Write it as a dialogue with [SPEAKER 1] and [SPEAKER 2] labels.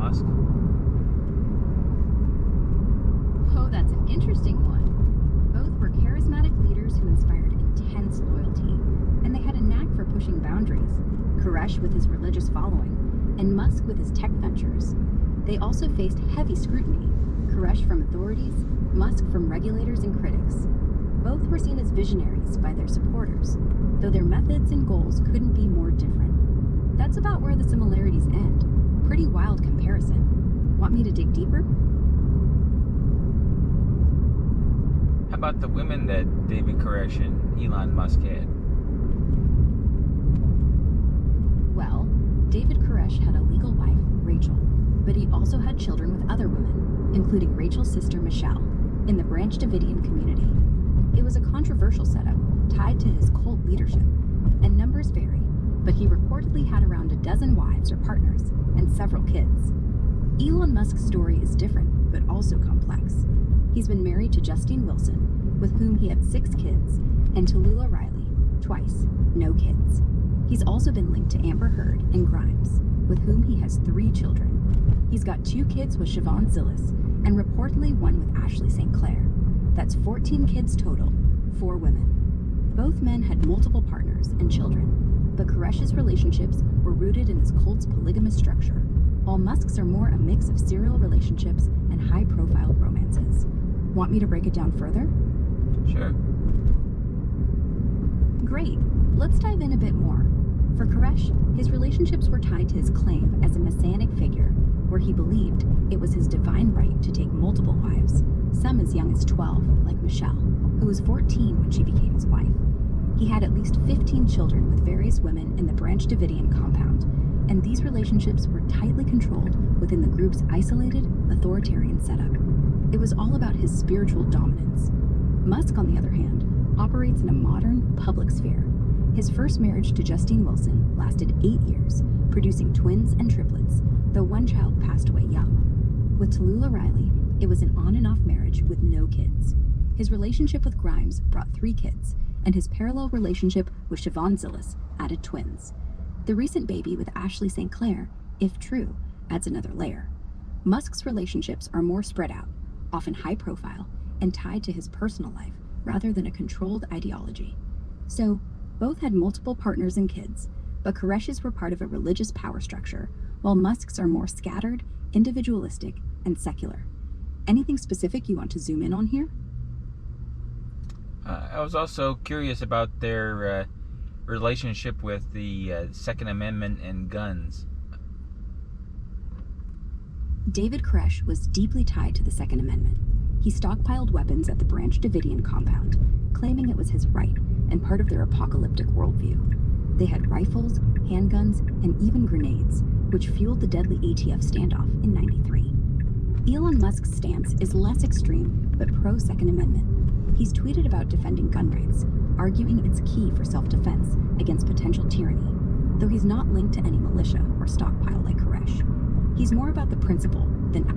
[SPEAKER 1] Musk?
[SPEAKER 2] Oh, that's an interesting one. Both were charismatic leaders who inspired intense loyalty, and they had a knack for pushing boundaries. Koresh with his religious following, and Musk with his tech ventures. They also faced heavy scrutiny, Koresh from authorities, Musk from regulators and critics. Both were seen as visionaries by their supporters, though their methods and goals couldn't be more different. That's about where the similarities end. Pretty wild comparison. Want me to dig deeper?
[SPEAKER 1] How about the women that David Koresh and Elon Musk had?
[SPEAKER 2] Well, David Koresh had a legal wife, Rachel, but he also had children with other women, including Rachel's sister Michelle, in the Branch Davidian community. It was a controversial setup tied to his cult leadership, and numbers vary, but he reportedly had around a dozen wives or partners and several kids. Elon Musk's story is different, but also complex. He's been married to Justine Wilson, with whom he had 6 kids, and to Tallulah Riley, twice, no kids. He's also been linked to Amber Heard and Grimes, with whom he has 3 children. He's got 2 kids with Siobhan Zillis, and reportedly one with Ashley St. Clair. That's 14 kids total, 4 women. Both men had multiple partners and children, but Koresh's relationships were rooted in his cult's polygamous structure, while Musk's are more a mix of serial relationships and high-profile romances. Want me to break it down further?
[SPEAKER 1] Sure.
[SPEAKER 2] Great. Let's dive in a bit more. For Koresh, his relationships were tied to his claim as a messianic figure, where he believed it was his divine right to take multiple wives, some as young as 12, like Michelle, who was 14 when she became his wife. He had at least 15 children with various women in the Branch Davidian compound, and these relationships were tightly controlled within the group's isolated, authoritarian setup. It was all about his spiritual dominance. Musk, on the other hand, operates in a modern, public sphere. His first marriage to Justine Wilson lasted 8 years, producing twins and triplets, though one child passed away young. With Tallulah Riley, it was an on-and-off marriage with no kids. His relationship with Grimes brought 3 kids, and his parallel relationship with Siobhan Zillis added twins. The recent baby with Ashley St. Clair, if true, adds another layer. Musk's relationships are more spread out, often high-profile, and tied to his personal life rather than a controlled ideology. So, both had multiple partners and kids, but Koresh's were part of a religious power structure, while Musk's are more scattered, individualistic, and secular. Anything specific you want to zoom in on here?
[SPEAKER 1] I was also curious about their relationship with the Second Amendment and guns.
[SPEAKER 2] David Koresh was deeply tied to the Second Amendment. He stockpiled weapons at the Branch Davidian compound, claiming it was his right and part of their apocalyptic worldview. They had rifles, handguns, and even grenades, which fueled the deadly ATF standoff in '93. Elon Musk's stance is less extreme, but pro-Second Amendment. He's tweeted about defending gun rights, arguing it's key for self-defense against potential tyranny, though he's not linked to any militia or stockpile like Koresh. He's more about the principle than